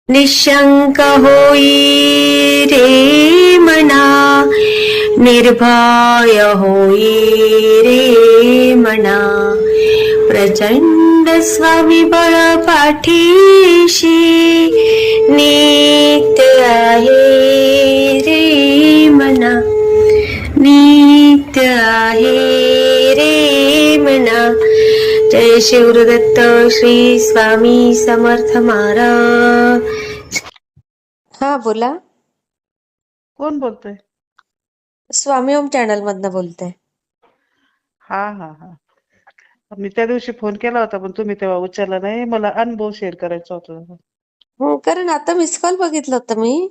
निशंक होई रे मना, निर्भय होई रे मना, प्रचंड स्वामीबळ पाठीशी नित्य आहे रे मना, नित्य आहे रे मना. जय शिवदत्त श्री स्वामी समर्थ महाराज. हा बोला. कोण बोलतोय? स्वामी ओम चॅनल मधनं बोलते. हा हा हा मी त्या दिवशी फोन केला होता पण तुम्ही तेव्हा उचलला नाही. मला अनुभव शेअर करायचा होता. हो कारण आता मिस कॉल बघितलं होतं मी.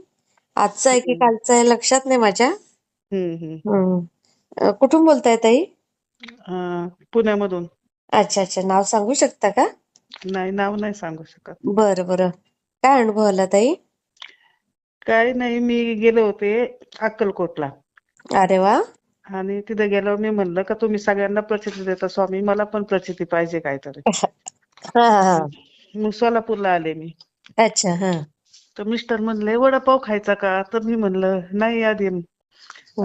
आजचा आहे की कालचा आहे लक्षात नाही माझ्या. कुठून बोलताय ताई? पुण्यामधून. अच्छा अच्छा. नाव सांगू शकता का? नाही, नाव नाही सांगू शकत. बरं बरं. काय अनुभव आला ताई? काय नाही, मी गेले होते अक्कलकोटला अरे वा. आणि तिथे गेल्यावर मी म्हणलं का तुम्ही सगळ्यांना प्रचिती देता स्वामी, मला पण प्रचिती पाहिजे काहीतरी. हा हा. मग सोलापूरला आले मी. अच्छा. हा. तर मिस्टर म्हणले वडापाव खायचा का? तर मी म्हणलं नाही, आधी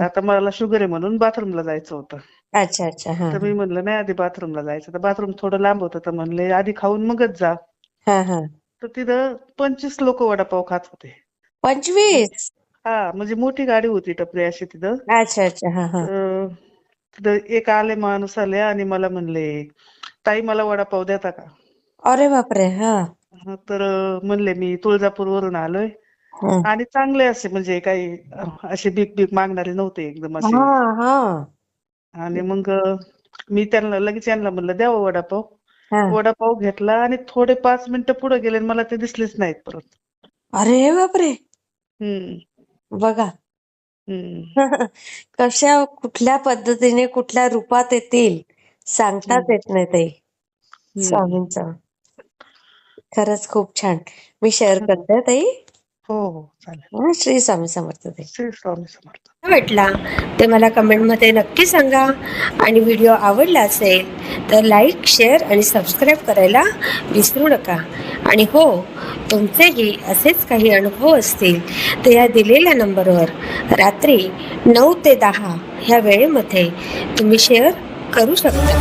आता मला शुगर आहे म्हणून बाथरूमला जायचं होतं. अच्छा अच्छा. हा तर मी म्हणलं नाही, आधी बाथरूमला जायचं. तर बाथरूम थोडं लांब होतं तर म्हणले आधी खाऊन मगच जा. हा हा. तर तिथं 25 लोक वडापाव खात होते. 25? हा, म्हणजे मोठी गाडी होती टपरी अशी तिथं. अच्छा अच्छा. हा हा. तिथं एक आले माणूस आले आणि मला म्हणले ताई मला वडापाव देता का? अरे बापरे. हा. तर म्हणले मी तुळजापूर वरून आलोय आणि चांगले असे म्हणजे काही असे भीक भीक मागणारे नव्हते एकदम असे. हा हा. आणि मग मी त्यांना लगेच यांना म्हणलं द्यावा वडापाव. हा. वडापाव घेतला आणि थोडे 5 मिनिटं पुढे गेले आणि मला ते दिसलेच नाहीत परत. अरे बापरे. बघा कशा कुठल्या पद्धतीने कुठल्या रूपात येतील सांगताच येत नाही ताई स्वामींचं. खरंच खूप छान. मी शेअर करते ताई. हो हो चालेल. श्री स्वामी समर्थ ताई. श्री स्वामी समर्थ. वाटला ते मला कमेंटमध्ये नक्की सांगा आणि व्हिडिओ आवडला असेल तर लाईक, शेअर आणि सबस्क्राईब करायला विसरू नका. आणि हो, तुमचेही असेच काही अनुभव असतील तर या दिलेल्या नंबरवर रात्री 9 ते 10 ह्या वेळेमध्ये तुम्ही शेअर करू शकता.